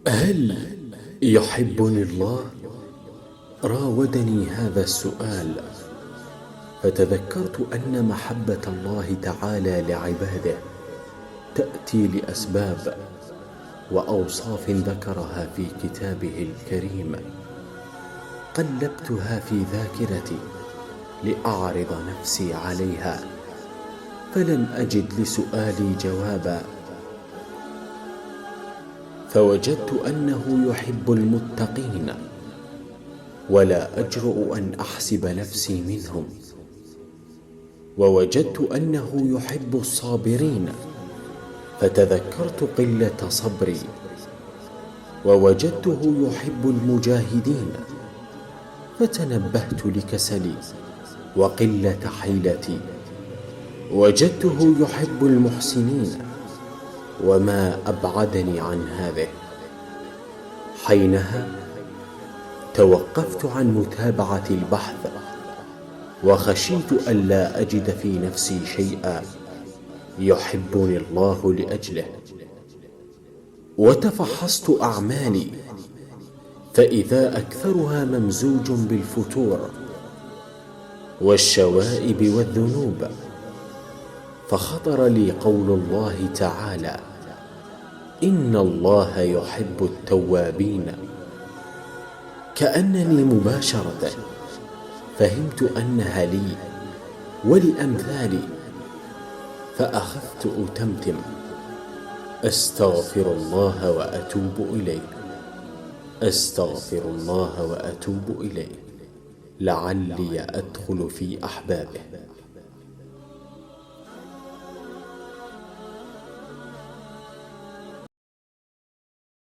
هل يحبني الله؟ راودني هذا السؤال، فتذكرت أن محبة الله تعالى لعباده تأتي لأسباب وأوصاف ذكرها في كتابه الكريم. قلبتها في ذاكرتي لأعرض نفسي عليها، فلم أجد لسؤالي جوابا، فوجدت أنه يحب المتقين، ولا أجرؤ أن أحسب نفسي منهم. ووجدت أنه يحب الصابرين، فتذكرت قلة صبري. ووجدته يحب المجاهدين، فتنبهت لكسلي وقلة حيلتي. وجدته يحب المحسنين، وما أبعدني عن هذه. حينها توقفت عن متابعة البحث، وخشيت ألا أجد في نفسي شيئا يحبني الله لأجله. وتفحصت أعمالي، فإذا أكثرها ممزوج بالفتور والشوائب والذنوب. فخطر لي قول الله تعالى: إن الله يحب التوابين. كأنني مباشرة فهمت أنها لي ولأمثالي، فأخذت أتمتم: أستغفر الله وأتوب إليه، أستغفر الله وأتوب إليه، لعلي أدخل في أحبابه.